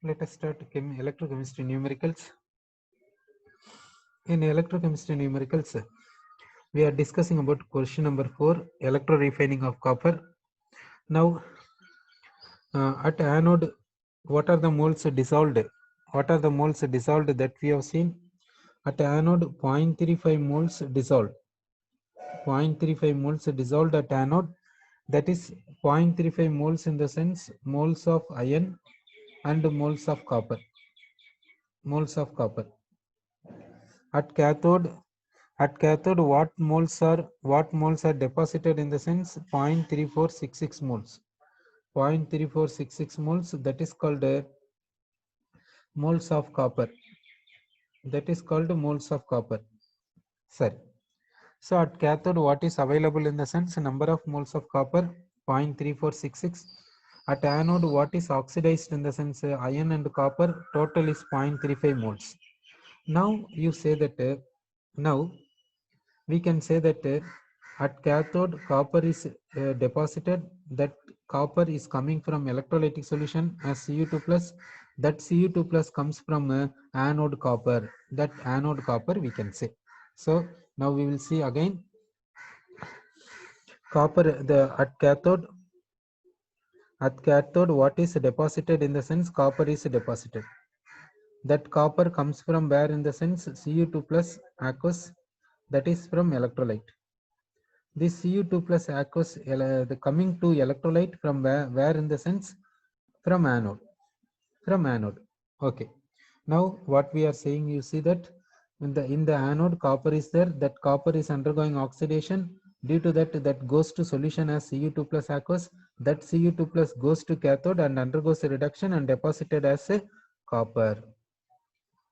Let us start electrochemistry numericals. In electrochemistry numericals, we are discussing about question number 4, electrorefining of copper. Now, at anode, what are the moles dissolved? What are the moles dissolved that we have seen? At anode, 0.35 moles dissolved. 0.35 moles dissolved at anode. That is 0.35 moles in the sense moles of iron and moles of copper. Moles of copper. At cathode, what moles are deposited in the sense 0.3466 moles. 0.3466 moles, that is called moles of copper. That is called moles of copper. Sorry. So at cathode, what is available in the sense number of moles of copper 0.3466. At anode, what is oxidized in the sense iron and copper total is 0.35 moles. Now you say that now we can say that at cathode copper is deposited. That copper is coming from electrolytic solution as Cu2 plus. That Cu2 plus comes from anode copper. That anode copper we can say. So now we will see again copper at cathode. At cathode, what is deposited in the sense copper is deposited. That copper comes from where in the sense Cu2 plus aqueous, that is from electrolyte. This Cu2 plus aqueous the coming to electrolyte from where in the sense from anode. From anode. Okay. Now what we are saying, you see that in the anode copper is there. That copper is undergoing oxidation. Due to that goes to solution as Cu2 plus aqueous. That Cu2 plus goes to cathode and undergoes a reduction and deposited as a copper.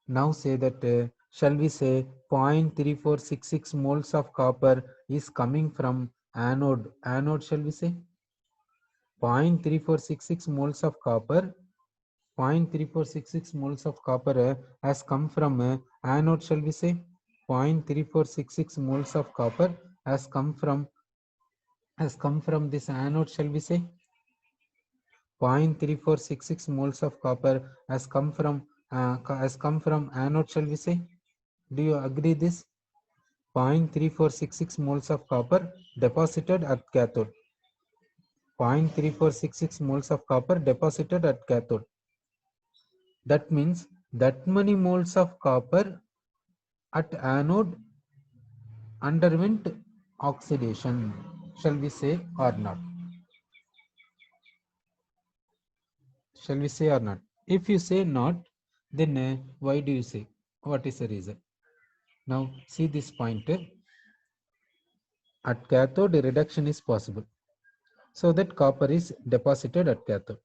Now say that shall we say 0.3466 moles of copper is coming from anode. Anode shall we say 0.3466 moles of copper. 0.3466 moles of copper has come from anode. Shall we say 0.3466 moles of copper has come from this anode. Shall we say 0.3466 moles of copper has come from anode. Shall we say? Do you agree this? 0.3466 moles of copper deposited at cathode. 0.3466 moles of copper deposited at cathode. That means that many moles of copper at anode underwent oxidation. Shall we say or not? Shall we say or not? If you say not, then why do you say? What is the reason? Now see this point. At cathode reduction is possible. So that copper is deposited at cathode.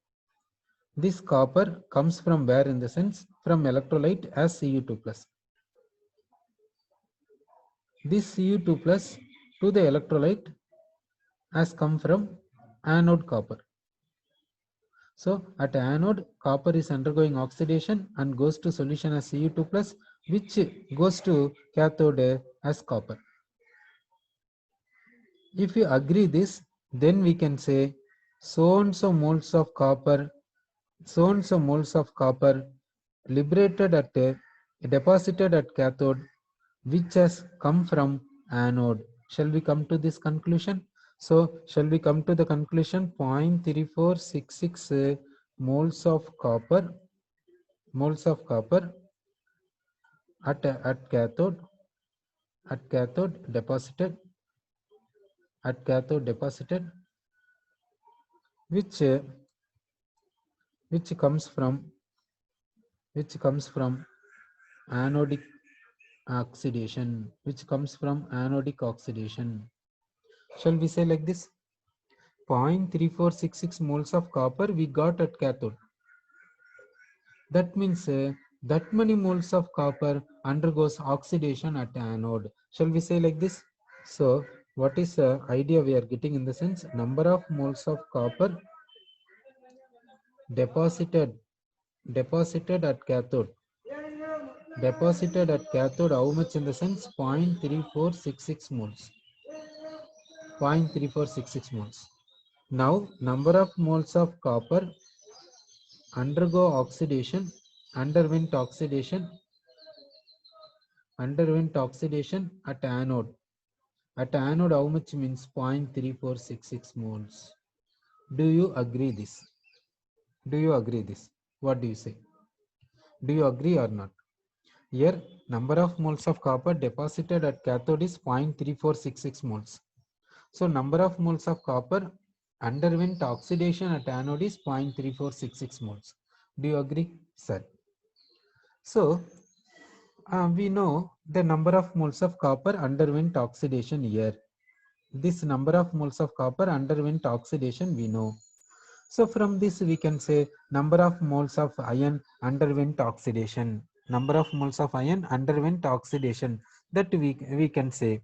This copper comes from where in the sense from electrolyte as Cu2 plus. This Cu2 plus to the electrolyte has come from anode copper. So at anode copper is undergoing oxidation and goes to solution as Cu2 plus, which goes to cathode as copper. If you agree this, then we can say so and so moles of copper, so and so moles of copper liberated at deposited at cathode, which has come from anode. Shall we come to this conclusion? So shall we come to the conclusion 0.3466 moles of copper at cathode deposited which comes from anodic oxidation, shall we say like this? 0.3466 moles of copper we got at cathode. That means that many moles of copper undergoes oxidation at anode. Shall we say like this? So what is the idea we are getting in the sense number of moles of copper deposited at cathode. Deposited at cathode, how much in the sense 0.3466 moles. 0.3466 moles. Now number of moles of copper undergo oxidation, underwent oxidation at anode. At anode, how much means 0.3466 moles. Do you agree this? Do you agree this? What do you say? Do you agree or not? Here, number of moles of copper deposited at cathode is 0.3466 moles. So, number of moles of copper underwent oxidation at anode is 0.3466 moles. Do you agree, sir? So, we know the number of moles of copper underwent oxidation here. This number of moles of copper underwent oxidation we know. So from this we can say number of moles of iron underwent oxidation. Number of moles of iron underwent oxidation. That we can say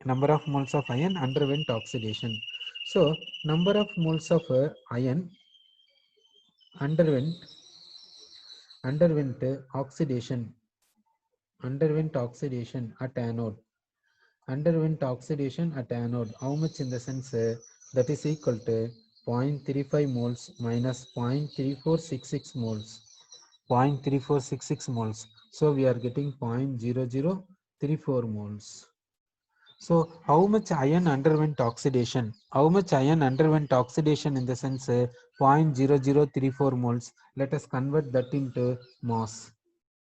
number of moles of iron underwent oxidation. So number of moles of iron underwent underwent oxidation underwent oxidation at anode. Underwent oxidation at anode. How much in the sense that is equal to 0.35 moles minus 0.3466 moles. 0.3466 moles. So we are getting 0.0034 moles. So how much iron underwent oxidation? How much iron underwent oxidation in the sense 0.0034 moles? Let us convert that into mass.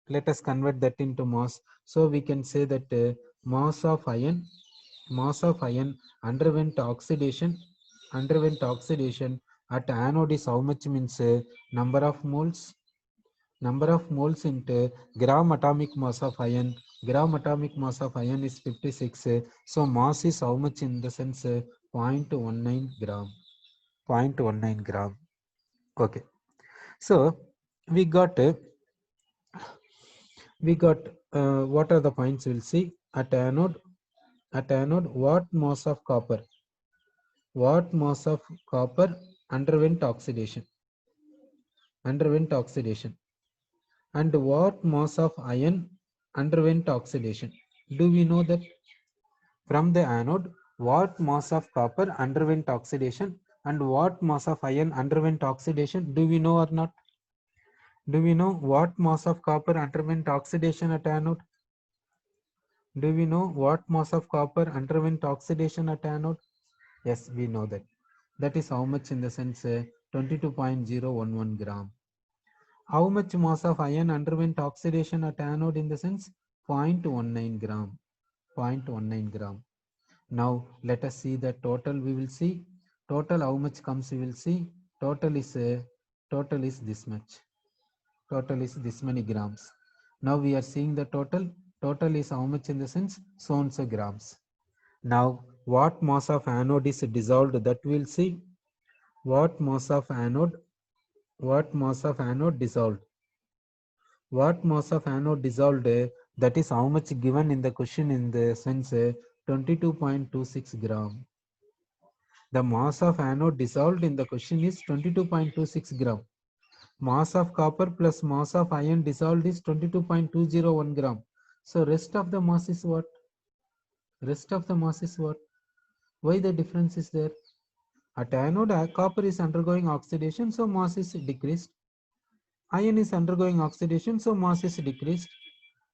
Let us convert that into mass. So we can say that mass of iron underwent oxidation at anode is how much means number of moles into gram atomic mass of iron. Gram atomic mass of iron is 56. So mass is how much in the sense 0.19 gram. 0.19 gram. Okay. So we got what are the points we'll see at anode. At anode, what mass of copper underwent oxidation and what mass of iron underwent oxidation? Do we know that? From the anode, what mass of copper underwent oxidation and what mass of iron underwent oxidation? Do we know or not? Do we know what mass of copper underwent oxidation at anode? Do we know what mass of copper underwent oxidation at anode? Yes, we know that. That is how much in the sense 22.011 gram. How much mass of iron underwent oxidation at anode in the sense 0.19 gram. 0.19 gram. Now let us see the total. We will see total how much comes. We will see total is this much. Total is this many grams. Now we are seeing the total. Total is how much in the sense so and so grams. Now what mass of anode is dissolved, that we will see. What mass of anode dissolved. What mass of anode dissolved, that is how much given in the question in the sense 22.26 gram. The mass of anode dissolved in the question is 22.26 gram. Mass of copper plus mass of iron dissolved is 22.201 gram. So rest of the mass is what? Rest of the mass is what? Why the difference is there? At anode, copper is undergoing oxidation, so mass is decreased. Iron is undergoing oxidation, so mass is decreased.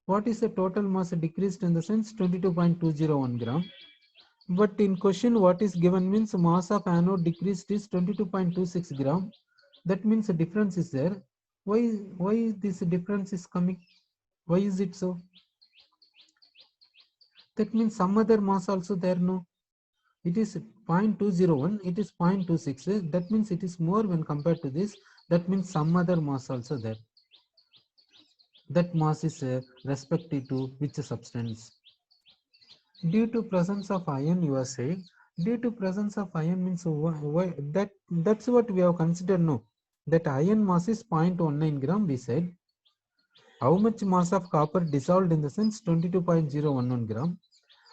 What is the total mass decreased in the sense 22.201 gram? But in question, what is given means mass of anode decreased is 22.26 gram. That means a difference is there. Why this difference is coming? Why is it so? That means some other mass also there, no? It is 0.201, it is 0.26. That means it is more when compared to this. That means some other mass also there. That mass is respective to which substance? Due to presence of iron, you are saying. Due to presence of iron means why that's what we have considered. No, that iron mass is 0.19 gram. We said how much mass of copper dissolved in the sense 22.011 gram.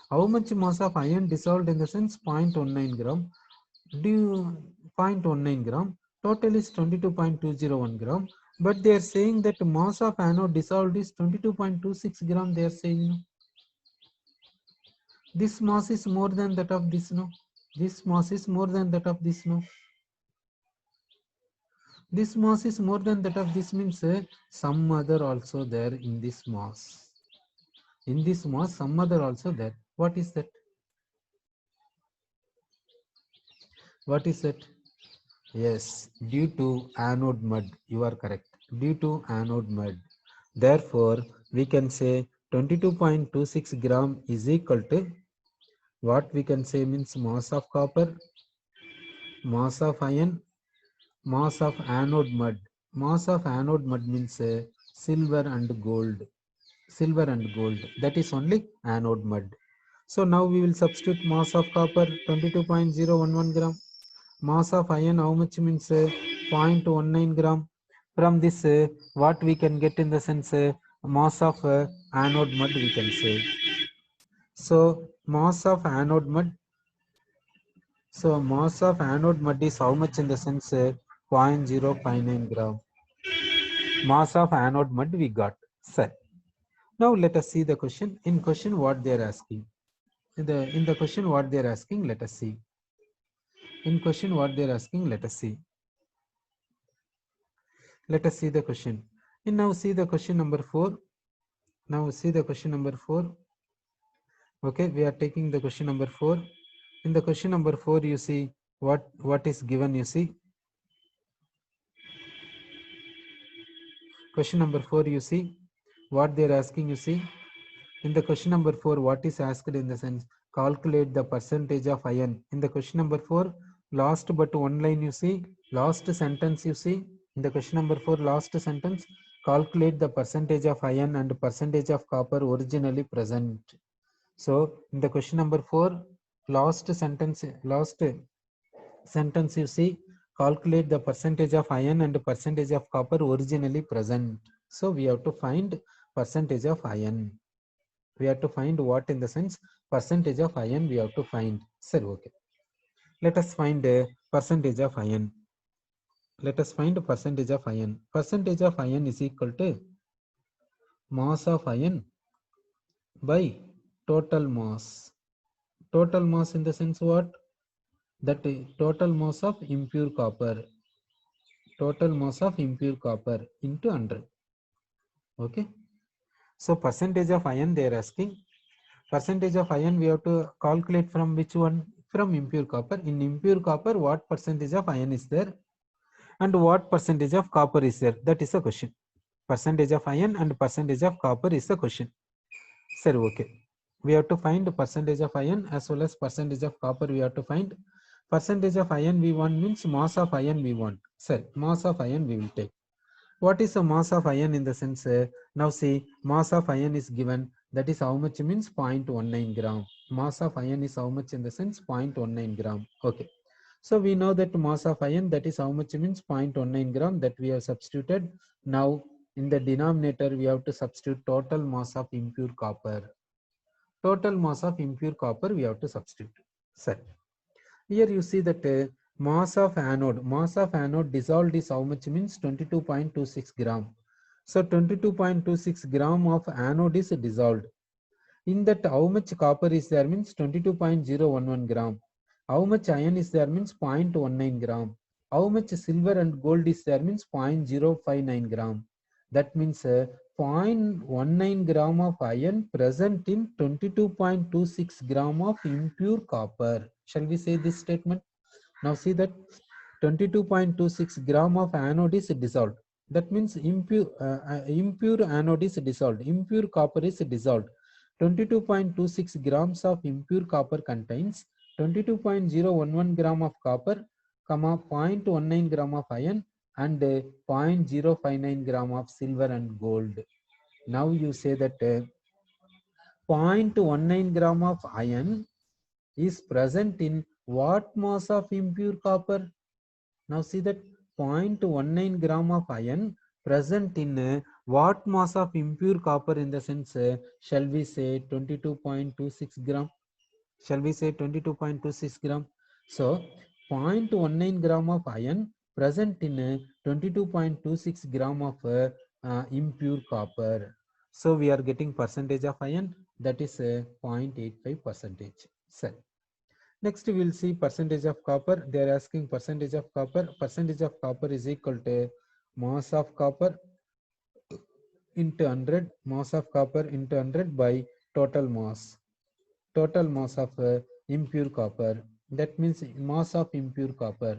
How much mass of iron dissolved in the sense 0.19 gram. Do you 0.19 gram? Total is 22.201 gram. But they are saying that mass of anode dissolved is 22.26 gram. They are saying no. This mass is more than that of this, no? This mass is more than that of this, no? This mass is more than that of this means some other also there in this mass. In this mass, some other also there. What is that? What is that? Yes, due to anode mud. You are correct. Due to anode mud. Therefore, we can say 22.26 gram is equal to what we can say means mass of copper, mass of iron, mass of anode mud. Mass of anode mud means silver and gold. Silver and gold. That is only anode mud. So now we will substitute mass of copper 22.011 gram. Mass of iron how much means 0.19 gram. From this what we can get in the sense mass of anode mud we can say. So mass of anode mud. So mass of anode mud is how much in the sense 0.059 gram. Mass of anode mud we got. Sir. Now let us see the question. In question what they are asking. In the question what they are asking, let us see. In question what they are asking, let us see. Let us see the question. And now see the question number 4. Now see the question number 4. Okay, we are taking the question number 4. In the question number 4, you see what is given. You see question number 4. You see what they are asking. You see in the question number 4, what is asked in the sense calculate the percentage of iron. In the question number 4, last but one line. You see last sentence. You see in the question number 4, last sentence, calculate the percentage of iron and percentage of copper originally present. So in the question number 4, last sentence you see calculate the percentage of iron and percentage of copper originally present. So we have to find percentage of iron. We have to find what in the sense percentage of iron we have to find. Sir, okay. Let us find a percentage of iron. Let us find a percentage of iron. Percentage of iron is equal to mass of iron by total mass. Total mass in the sense what? That total mass of impure copper. Total mass of impure copper into 100. Okay. So percentage of iron they are asking. Percentage of iron we have to calculate from which one? From impure copper. In impure copper, what percentage of iron is there? And what percentage of copper is there? That is the question. Percentage of iron and percentage of copper is the question. Sir, okay. We have to find percentage of iron as well as percentage of copper we have to find. Percentage of iron we want means mass of iron we want. Sir, mass of iron we will take. What is the mass of iron in the sense? Now see, mass of iron is given. That is how much means 0.19 gram. Mass of iron is how much in the sense 0.19 gram. Okay. So we know that mass of iron, that is how much means 0.19 gram, that we have substituted. Now in the denominator we have to substitute total mass of impure copper. Total mass of impure copper we have to substitute. Sir, here you see that mass of anode dissolved is how much means 22.26 gram. So 22.26 gram of anode is dissolved. In that how much copper is there means 22.011 gram. How much iron is there means 0.19 gram. How much silver and gold is there means 0.059 gram. That means 0.19 gram of iron present in 22.26 gram of impure copper. Shall we say this statement? Now see that 22.26 gram of anode is dissolved. That means impure anode is dissolved. Impure copper is dissolved. 22.26 grams of impure copper contains 22.011 gram of copper, 0.19 gram of iron and 0.059 gram of silver and gold. Now you say that 0.19 gram of iron is present in what mass of impure copper? Now see that 0.19 gram of iron present in what mass of impure copper in the sense shall we say 22.26 gram? Shall we say 22.26 gram? So 0.19 gram of iron present in 22.26 gram of impure copper. So we are getting percentage of iron, that is 0.85 percentage. So Next, we will see percentage of copper. They are asking percentage of copper. Percentage of copper is equal to mass of copper into 100, mass of copper into 100 by total mass. Total mass of impure copper. That means mass of impure copper.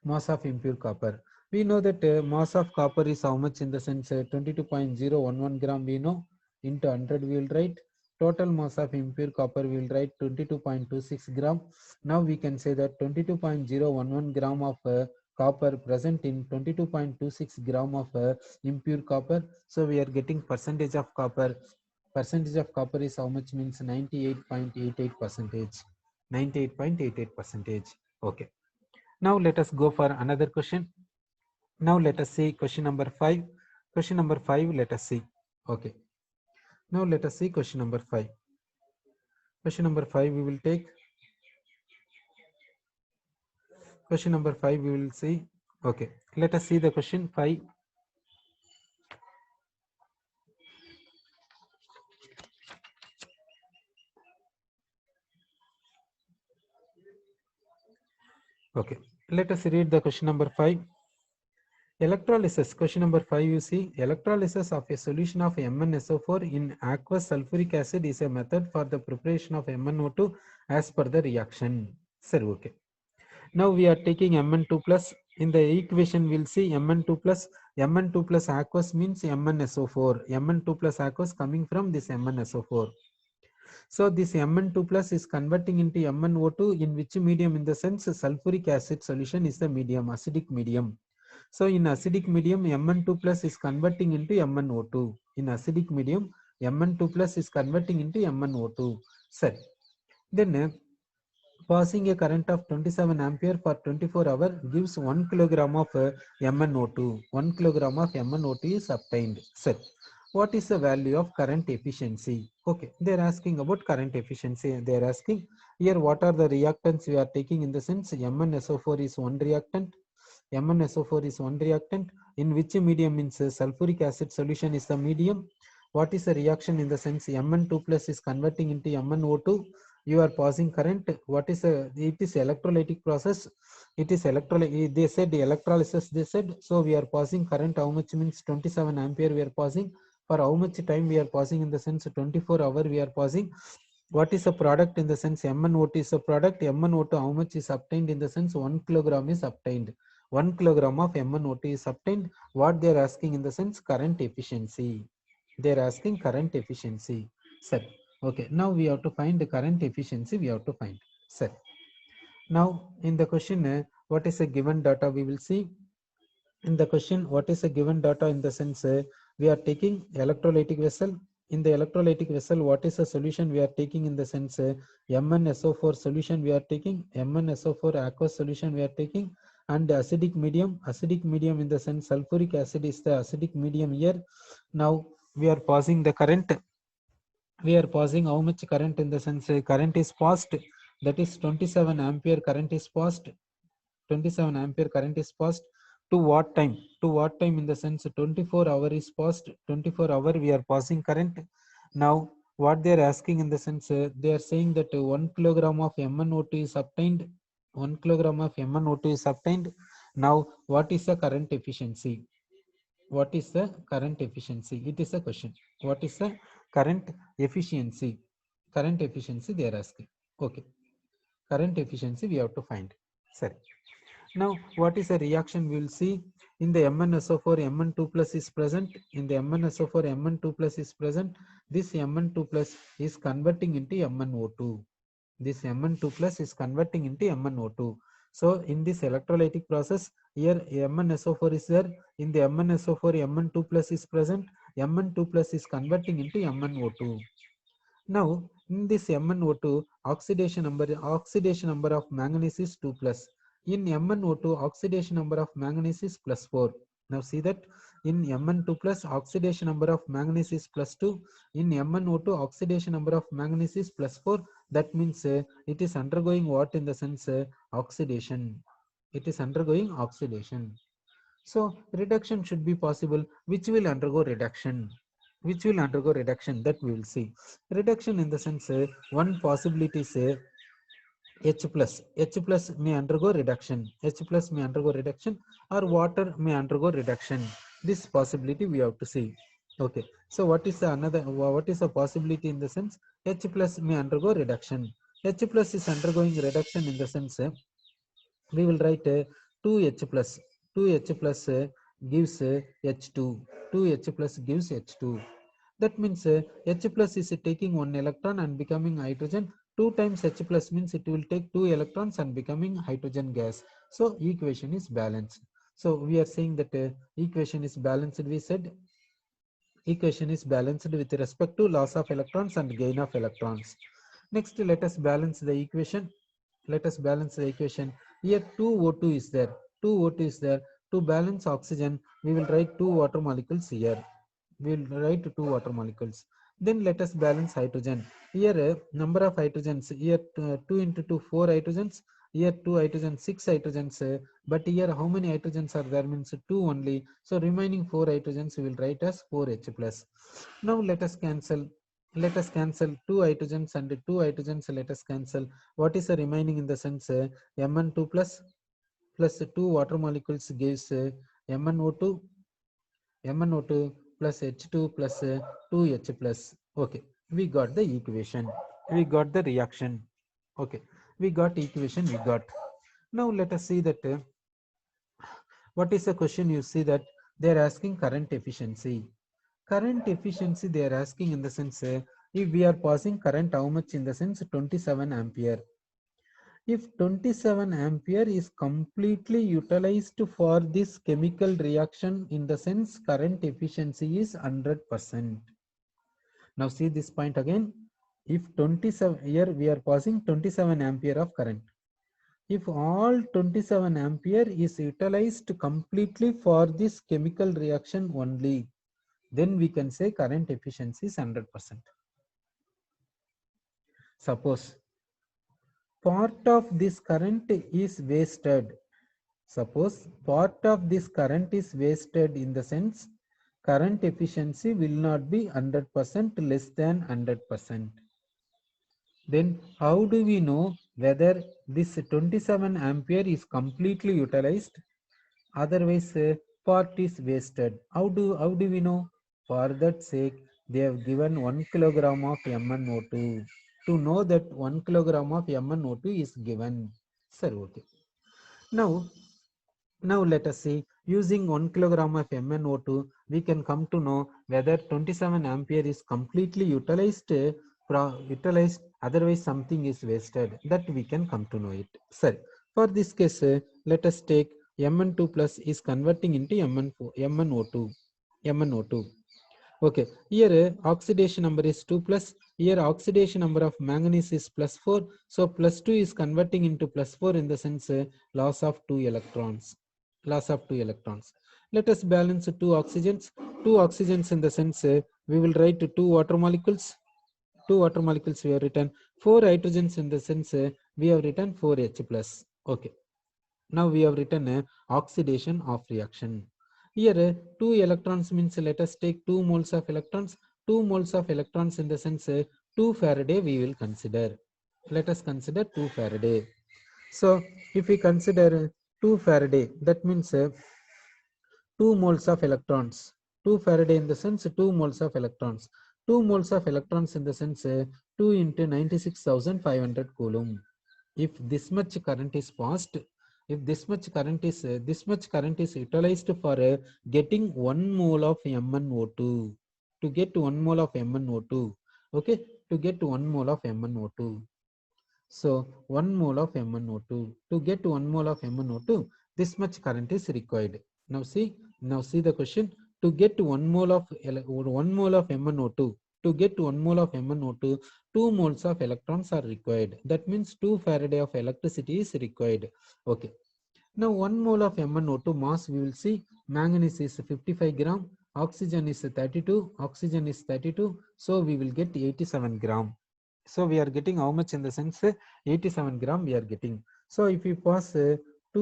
Mass of impure copper. We know that mass of copper is how much in the sense 22.011 gram we know into 100 we will write. Total mass of impure copper we will write 22.26 gram. Now we can say that 22.011 gram of copper present in 22.26 gram of impure copper. So we are getting percentage of copper. Percentage of copper is how much means 98.88 percentage. 98.88 percentage. Okay. Now let us go for another question. Now let us see question number 5. Question number 5, let us see. Okay. Now let us see question number 5. Question number 5 we will take. Question number 5 we will see. Okay. Let us see the question 5. Okay. Let us read the question number 5. Electrolysis. Question number 5 you see. Electrolysis of a solution of MnSO4 in aqueous sulfuric acid is a method for the preparation of MnO2 as per the reaction. Sir, okay. Now we are taking Mn2 plus. In the equation we'll see Mn2 plus aqueous means MnSO4. Mn2 plus aqueous coming from this MnSO4. So this Mn2 plus is converting into MnO2 in which medium? In the sense sulfuric acid solution is the medium, acidic medium. So in acidic medium Mn2 plus is converting into MnO2. In acidic medium Mn2 plus is converting into MnO2. Sir, then passing a current of 27 ampere for 24 hours gives 1 kilogram of MnO2. 1 kilogram of MnO2 is obtained. Sir, what is the value of current efficiency? Okay, they are asking about current efficiency. They are asking here what are the reactants we are taking, in the sense MnSO4 is one reactant. MnSO4 is one reactant. In which medium? Means sulfuric acid solution is the medium. What is the reaction? In the sense Mn2 plus is converting into MnO2. You are passing current. What is it is electrolytic process. It is electrolytic. They said electrolysis. They said, so we are passing current. How much? Means 27 ampere we are passing. For how much time we are passing? In the sense 24 hour we are passing. What is the product? In the sense MnO2 is a product. MnO2 how much is obtained? In the sense 1 kilogram is obtained. 1 kilogram of MnO2 is obtained. What they are asking? In the sense current efficiency. They are asking current efficiency. Sir, okay, now we have to find the current efficiency. We have to find. Sir, now in the question what is a given data? We will see. In the question, what is a given data? In the sense we are taking electrolytic vessel. In the electrolytic vessel, what is the solution we are taking? In the sense MnSO4 solution we are taking. MnSO4 aqueous solution we are taking. And acidic medium. Acidic medium in the sense sulfuric acid is the acidic medium here. Now we are passing the current. We are passing how much current? In the sense current is passed, that is 27 ampere current is passed. 27 ampere current is passed to what time? To what time? In the sense 24 hour is passed. 24 hour we are passing current. Now what they are asking? In the sense they are saying that 1 kilogram of MnO2 is obtained. 1 kilogram of MnO2 is obtained. Now what is the current efficiency? What is the current efficiency? It is a question. What is the current efficiency? Current efficiency they are asking. Okay, current efficiency we have to find. Sorry. Now what is the reaction? We will see. In the MnSO4 Mn2 plus is present. In the MnSO4 Mn2 plus is present. This Mn2 plus is converting into MnO2. This Mn2 plus is converting into MnO2. So in this electrolytic process, here MnSO4 is there. In the MnSO4 Mn2 plus is present. Mn2 plus is converting into MnO2. Now in this MnO2, oxidation number of manganese is 2 plus. In MnO2, oxidation number of manganese is plus 4. Now see that in Mn2 plus oxidation number of manganese is plus 2. In MnO2, oxidation number of manganese is plus 4. That means it is undergoing what? In the sense oxidation. It is undergoing oxidation. So reduction should be possible. Which will undergo reduction? Which will undergo reduction? That we will see. Reduction in the sense one possibility is H plus may undergo reduction. H plus may undergo reduction, or water may undergo reduction. This possibility we have to see. Okay. So what is the another? What is the possibility in the sense H plus may undergo reduction? H plus is undergoing reduction in the sense we will write 2H plus. 2H plus gives H2. 2H plus gives H2. That means H plus is taking one electron and becoming hydrogen. 2 times H plus means it will take 2 electrons and becoming hydrogen gas. So equation is balanced. So we are saying that equation is balanced. We said equation is balanced with respect to loss of electrons and gain of electrons. Next, let us balance the equation. Let us balance the equation. Here 2O2 is there. 2O2 is there. To balance oxygen, we will write 2 water molecules here. We will write 2 water molecules. Then let us balance hydrogen. Here number of hydrogens. Here 2 into 2, 4 hydrogens. Here 2 hydrogens, 6 hydrogens. But here how many hydrogens are there means 2 only. So remaining 4 hydrogens we will write as 4H plus. Now let us cancel. Let us cancel 2 hydrogens and 2 hydrogens. Let us cancel. What is the remaining in the sense Mn2 plus 2 water molecules gives MnO2 plus H2 plus 2H plus. Okay, we got the equation. We got the reaction. Okay, we got equation. We got. Now let us see that what is the question. You see that they are asking current efficiency. Current efficiency they are asking in the sense if we are passing current how much in the sense 27 ampere. If 27 ampere is completely utilized for this chemical reaction in the sense current efficiency is 100%. Now see this point again. If 27 here we are passing 27 ampere of current. If all 27 ampere is utilized completely for this chemical reaction only, then we can say current efficiency is 100%. Suppose part of this current is wasted. Suppose part of this current is wasted in the sense current efficiency will not be 100%, less than 100%. Then how do we know whether this 27 ampere is completely utilized? Otherwise part is wasted. How do we know? For that sake they have given 1 kilogram of MnO2. To know that 1 kilogram of MnO2 is given. Sir, okay. Now let us see, using 1 kilogram of MnO2, we can come to know whether 27 ampere is completely utilized, otherwise something is wasted. That we can come to know it. Sir, for this case, let us take Mn2 plus is converting into MnO2. Okay, here oxidation number is 2 plus. Here oxidation number of manganese is plus 4. So plus 2 is converting into plus 4 in the sense loss of 2 electrons. Loss of 2 electrons. Let us balance 2 oxygens. 2 oxygens in the sense we will write 2 water molecules. 2 water molecules we have written. 4 hydrogens in the sense we have written 4H plus. Okay. Now we have written oxidation of reaction. Here 2 electrons means let us take 2 moles of electrons. 2 moles of electrons in the sense 2 Faraday we will consider. Let us consider 2 Faraday. So if we consider 2 Faraday, that means 2 moles of electrons. 2 Faraday in the sense 2 moles of electrons. 2 moles of electrons in the sense 2 into 96,500 coulomb. If this much current is passed, if this much current is utilized for getting 1 mole of MnO2, to get 1 mole of MnO2, okay, to get 1 mole of MnO2. So 1 mole of MnO2, to get 1 mole of MnO2, this much current is required. Now see the question. To get 1 mole of MnO2, to get 1 mole of MnO2, 2 moles of electrons are required. That means 2 Faraday of electricity is required. Okay. Now 1 mole of MnO2 mass we will see. Manganese is 55 gram, oxygen is 32, so we will get 87 gram. So we are getting how much in the sense 87 gram we are getting. So if we pass 2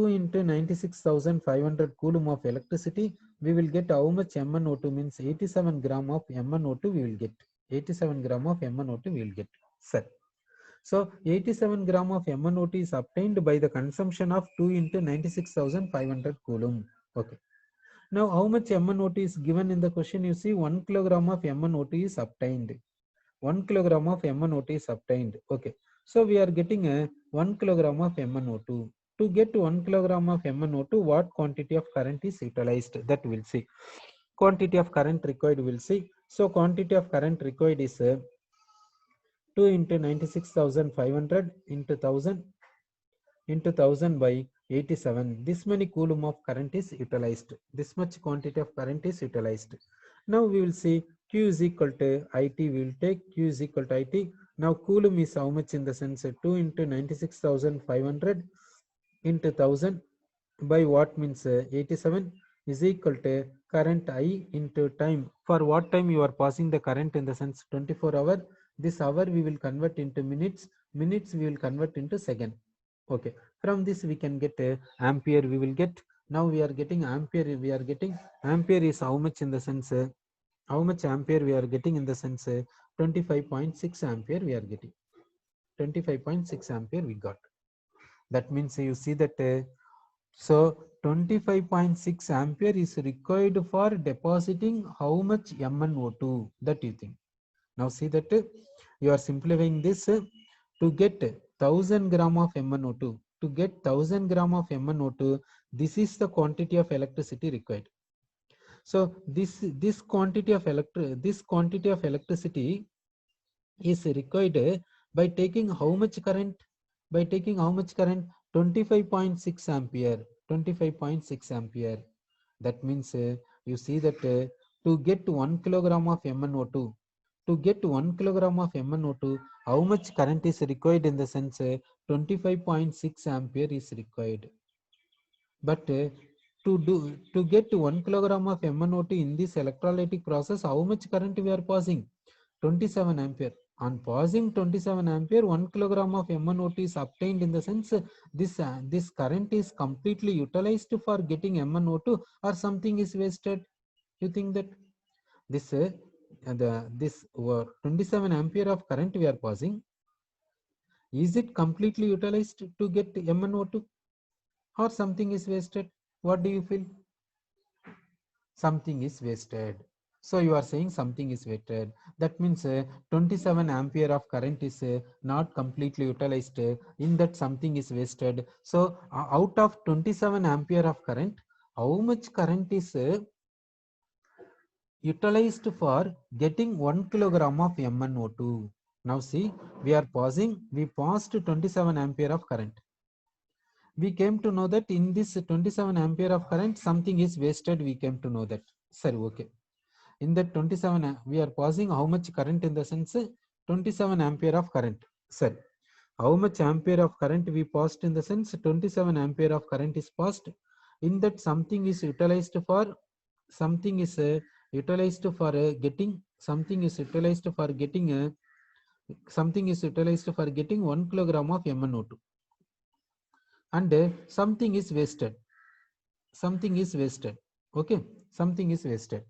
into 96,500 coulomb of electricity, we will get how much MnO2 means 87 gram of MnO2 we will get. 87 gram of MnO2 we will get. Sir. So 87 gram of MnO2 is obtained by the consumption of 2 into 96,500 coulomb. Okay. Now how much MnO2 is given in the question? You see 1 kilogram of MnO2 is obtained. 1 kilogram of MnO2 is obtained. Okay. So we are getting a 1 kilogram of MnO2. To get 1 kilogram of MnO2, what quantity of current is utilized? That we'll see. Quantity of current required we'll see. So quantity of current required is 2 into 96,500 into 1000 by 87. This many coulomb of current is utilized. This much quantity of current is utilized. Now we will see Q is equal to IT. We will take Q is equal to IT. Now coulomb is how much in the sense 2 into 96,500 into 1000 by what means 87 is equal to current I into time. For what time you are passing the current in the sense 24 hour. This hour we will convert into minutes. Minutes we will convert into second. Okay. From this we can get ampere. We will get, now we are getting ampere. We are getting ampere is how much in the sense how much ampere we are getting in the sense 25.6 ampere we are getting. 25.6 ampere we got. That means you see that so 25.6 ampere is required for depositing how much MnO2 that you think. Now see that you are simplifying this to get 1000 gram of MnO2. To get 1000 gram of MnO2, this is the quantity of electricity required. So this quantity of electricity is required by taking how much current? By taking how much current? 25.6 ampere. 25.6 ampere. That means you see that to get 1 kilogram of MnO2, to get 1 kilogram of MnO2, how much current is required in the sense 25.6 ampere is required. But to get 1 kilogram of MnO2 in this electrolytic process, how much current we are passing? 27 ampere. On passing 27 ampere, 1 kilogram of MnO2 is obtained in the sense this current is completely utilized for getting MnO2 or something is wasted. You think that this 27 ampere of current we are passing, is it completely utilized to get MnO2 or something is wasted? What do you feel? Something is wasted. So you are saying something is wasted. That means 27 ampere of current is not completely utilized. In that something is wasted. So out of 27 ampere of current, how much current is utilized for getting 1 kilogram of MnO2? Now see, we passed 27 ampere of current. We came to know that in this 27 ampere of current, something is wasted. We came to know that. Sorry, okay. In that 27, we are passing how much current in the sense 27 ampere of current. Sorry, how much ampere of current we passed in the sense 27 ampere of current is passed. In that something is utilized for, something is utilized for getting, something is utilized for getting, something is utilized for getting 1 kilogram of MnO2. And something is wasted. Something is wasted. Okay, something is wasted.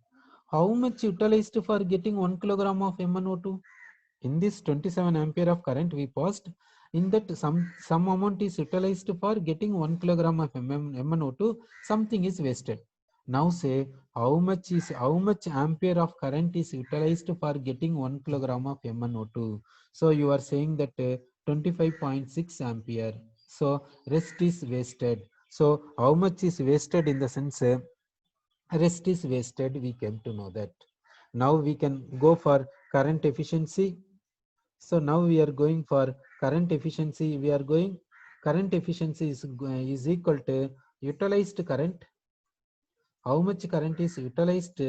How much utilized for getting 1 kilogram of MnO2? In this 27 ampere of current we passed, in that some amount is utilized for getting 1 kilogram of MnO2, something is wasted. Now say how much ampere of current is utilized for getting 1 kilogram of MnO2. So you are saying that 25.6 ampere. So rest is wasted. So how much is wasted in the sense rest is wasted, we came to know that. Now we can go for current efficiency. So now we are going for current efficiency. We are going current efficiency is equal to utilized current. How much current is utilized?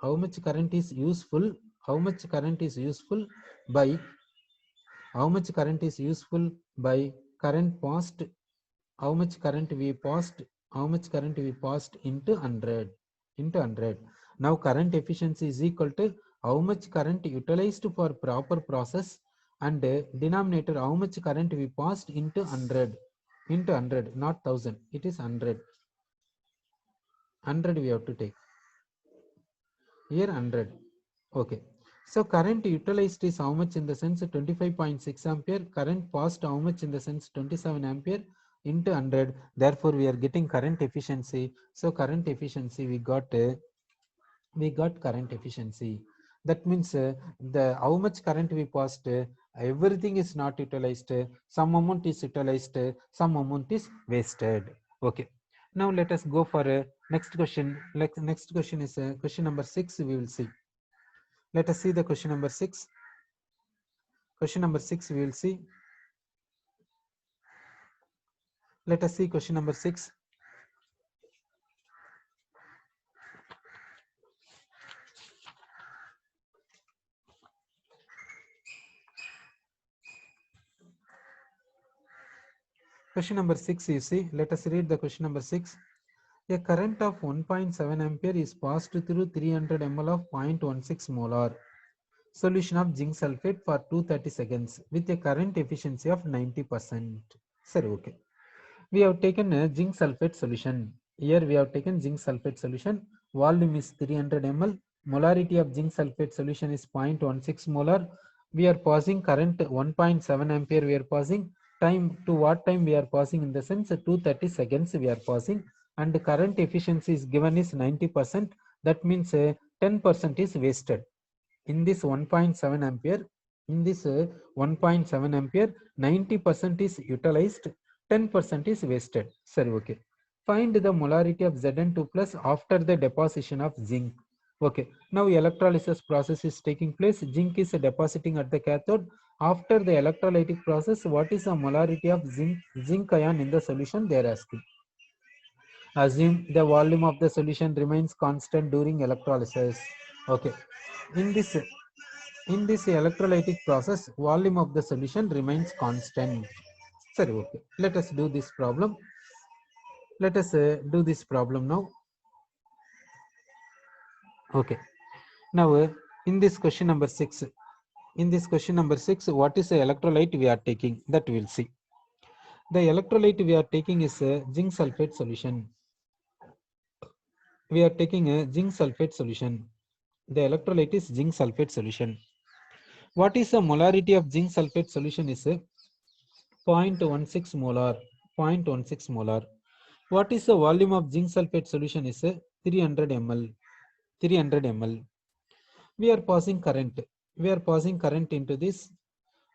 How much current is useful? How much current is useful by how much current is useful by current passed? How much current we passed? How much current we passed into 100 into 100. Now current efficiency is equal to how much current utilized for proper process, and denominator how much current we passed into 100 into 100, not 1000. It is 100. 100 we have to take here 100. Okay. So current utilized is how much in the sense 25.6 ampere, current passed how much in the sense 27 ampere into 100. Therefore, we are getting current efficiency. So current efficiency we got current efficiency. That means the how much current we passed, everything is not utilized, some amount is utilized, some amount is wasted. Okay. Now let us go for next question. Like next question is question number 6. We will see. Let us see the question number 6. Question number 6 we will see. Let us see question number 6. Question number 6 you see. Let us read the question number 6. A current of 1.7 ampere is passed through 300 ml of 0.16 molar solution of zinc sulfate for 230 seconds with a current efficiency of 90%. Sir, okay. We have taken a zinc sulfate solution. Here we have taken zinc sulfate solution. Volume is 300 ml. Molarity of zinc sulfate solution is 0.16 molar. We are passing current 1.7 ampere. We are passing time to what time we are passing in the sense 230 seconds we are passing, and the current efficiency is given is 90%. That means 10% is wasted. In this 1.7 ampere, in this 1.7 ampere, 90% is utilized, 10% is wasted. Sorry, okay. Find the molarity of Zn2 plus after the deposition of zinc. Okay. Now electrolysis process is taking place. Zinc is depositing at the cathode. After the electrolytic process, what is the molarity of zinc ion in the solution? They are asking. Assume the volume of the solution remains constant during electrolysis. Okay. In this electrolytic process, volume of the solution remains constant. Sorry, okay. Let us do this problem. Let us do this problem now. Okay. Now, in this question number 6, what is the electrolyte we are taking? That we will see. The electrolyte we are taking is a zinc sulfate solution. We are taking a zinc sulfate solution. The electrolyte is zinc sulfate solution. What is the molarity of zinc sulfate solution is 0.16 molar. 0.16 molar. What is the volume of zinc sulfate solution is 300 ml. 300 ml. We are passing current. We are passing current into this.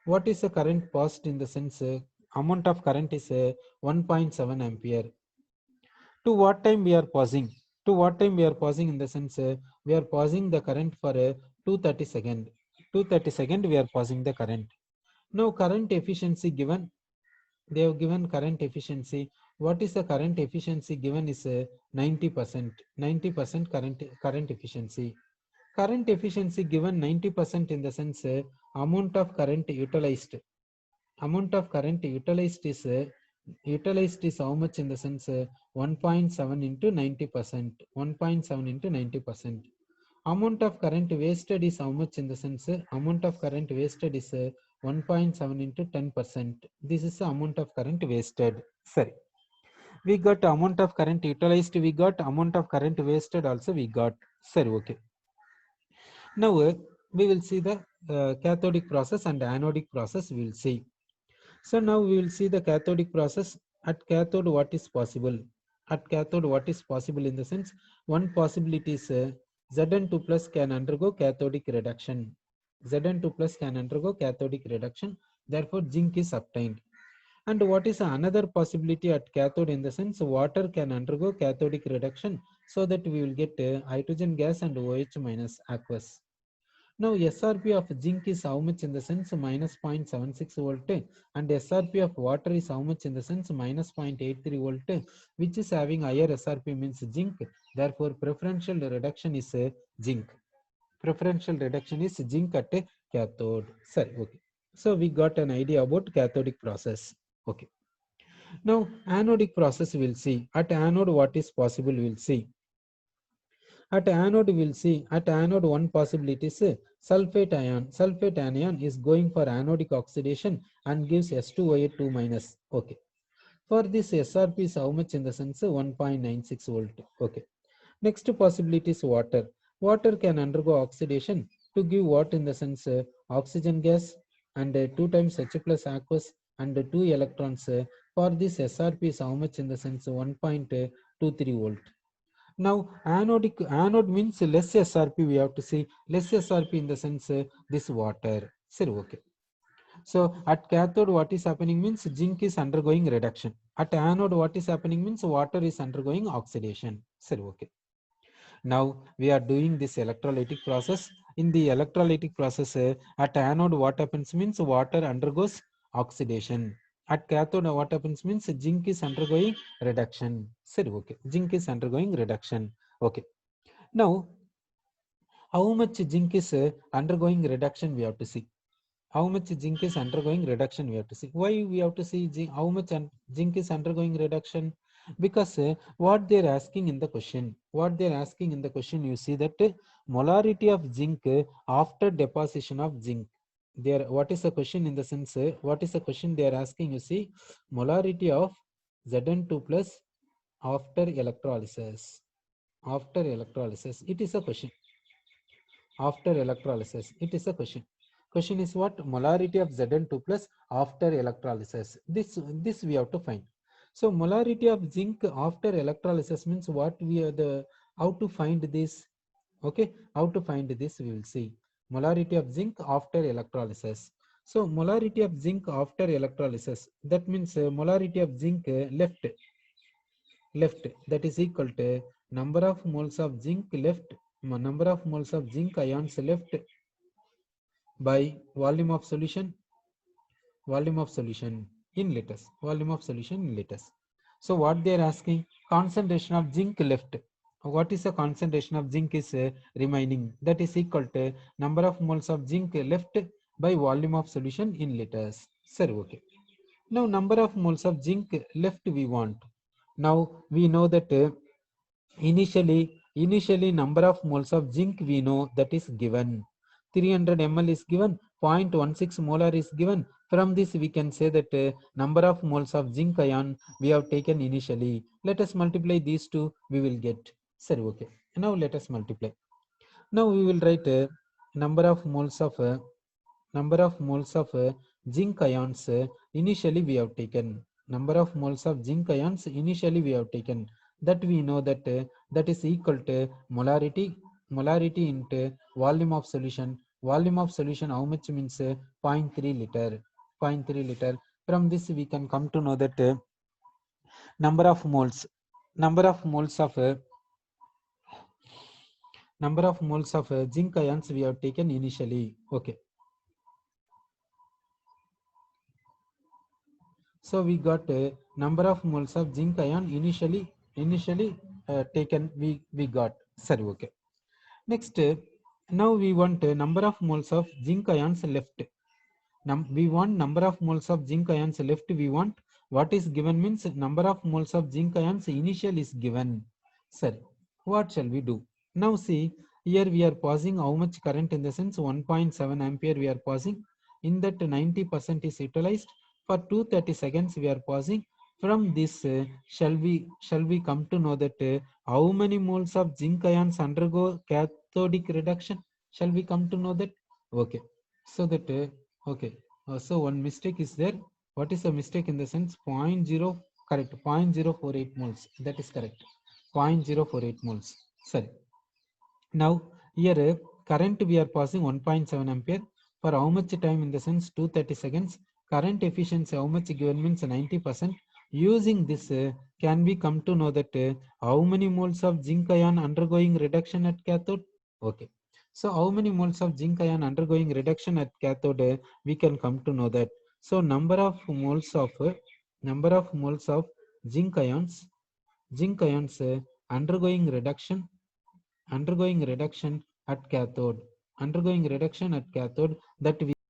What is the current passed in the sense? Amount of current is 1.7 ampere. To what time we are passing? To what time we are passing in the sense? We are passing the current for 230 second. 230 second we are passing the current. Now current efficiency given. They have given current efficiency. What is the current efficiency given is 90%. 90% current efficiency. Current efficiency given 90% in the sense amount of current utilized. Amount of current utilized is how much in the sense 1.7 into 90%. 1.7 into 90%. Amount of current wasted is how much in the sense amount of current wasted is 1.7 into 10%. This is the amount of current wasted. Sorry. We got amount of current utilized, we got amount of current wasted also we got. Sorry, okay. Now we will see the cathodic process and anodic process we will see. So now we will see the cathodic process. At cathode what is possible? At cathode what is possible in the sense one possibility is Zn2 plus can undergo cathodic reduction. Zn2 plus can undergo cathodic reduction. Therefore zinc is obtained. And what is another possibility at cathode in the sense water can undergo cathodic reduction, so that we will get hydrogen gas and OH minus aqueous. Now SRP of zinc is how much in the sense minus 0.76 volt, and SRP of water is how much in the sense minus 0.83 volt, which is having higher SRP means zinc. Therefore preferential reduction is zinc. Preferential reduction is zinc at cathode. Sorry, okay. So we got an idea about cathodic process. Okay. Now anodic process we'll see. At anode what is possible we'll see. At anode we'll see. At anode one possibility is sulfate ion. Sulfate anion is going for anodic oxidation and gives S2O8 minus. Okay. For this SRP is how much in the sense 1.96 volt. Okay. Next possibility is water. Water can undergo oxidation to give what in the sense oxygen gas and 2 times H plus aqueous and 2 electrons. For this SRP is how much in the sense 1.23 volt. Now anode means less SRP, we have to see less SRP in the sense this water. Sir, okay. So at cathode what is happening means zinc is undergoing reduction. At anode what is happening means water is undergoing oxidation. Sir, okay. Now we are doing this electrolytic process. In the electrolytic process at anode what happens means water undergoes oxidation. At cathode what happens means zinc is undergoing reduction. Sir, okay. Zinc is undergoing reduction. Okay. Now how much zinc is undergoing reduction we have to see. How much zinc is undergoing reduction we have to see. Why we have to see zinc, how much zinc is undergoing reduction? Because what they're asking in the question, you see that molarity of zinc after deposition of zinc. There, what is the question in the sense, what is the question they are asking? You see, molarity of Zn2 plus after electrolysis. After electrolysis, it is a question. After electrolysis, it is a question. Question is what? Molarity of Zn2 plus after electrolysis. This we have to find. So molarity of zinc after electrolysis means what? We are the how to find this? Okay, how to find this we will see. Molarity of zinc after electrolysis. So molarity of zinc after electrolysis, that means molarity of zinc left, that is equal to number of moles of zinc left, number of moles of zinc ions left by volume of solution in liters, volume of solution in liters. So what they are asking, concentration of zinc left, what is the concentration of zinc is remaining, that is equal to number of moles of zinc left by volume of solution in liters. Sir, okay. Now number of moles of zinc left we want. Now we know that initially number of moles of zinc we know that is given 300 ml is given, 0.16 molar is given. From this we can say that number of moles of zinc ion we have taken initially. Let us multiply these two, we will get. Sir, okay. Now let us multiply. Now we will write number of moles of zinc ions initially we have taken. Number of moles of zinc ions initially we have taken. That we know that that is equal to molarity into volume of solution. Volume of solution how much means 0.3 liter. 0.3 liter. From this we can come to know that number of moles of zinc ions we have taken initially. Okay. So we got a number of moles of zinc ion initially taken. We got. Sorry, okay. Next, now we want a number of moles of zinc ions left. We want number of moles of zinc ions left. We want what is given means number of moles of zinc ions initial is given. Sir, what shall we do? Now see, here we are passing how much current in the sense 1.7 ampere we are passing. In that 90% is utilized. For 230 seconds we are passing. From this, shall we come to know that how many moles of zinc ions undergo cathodic reduction? Shall we come to know that? Okay. So that okay. So one mistake is there. What is the mistake in the sense? 0.0, correct. 0.048 moles. That is correct. 0.048 moles. Sorry. Now here current we are passing 1.7 ampere for how much time in the sense 230 seconds. Current efficiency how much given means 90%. Using this can we come to know that how many moles of zinc ion undergoing reduction at cathode? Okay. So how many moles of zinc ion undergoing reduction at cathode? We can come to know that. So number of moles of zinc ions undergoing reduction at cathode, that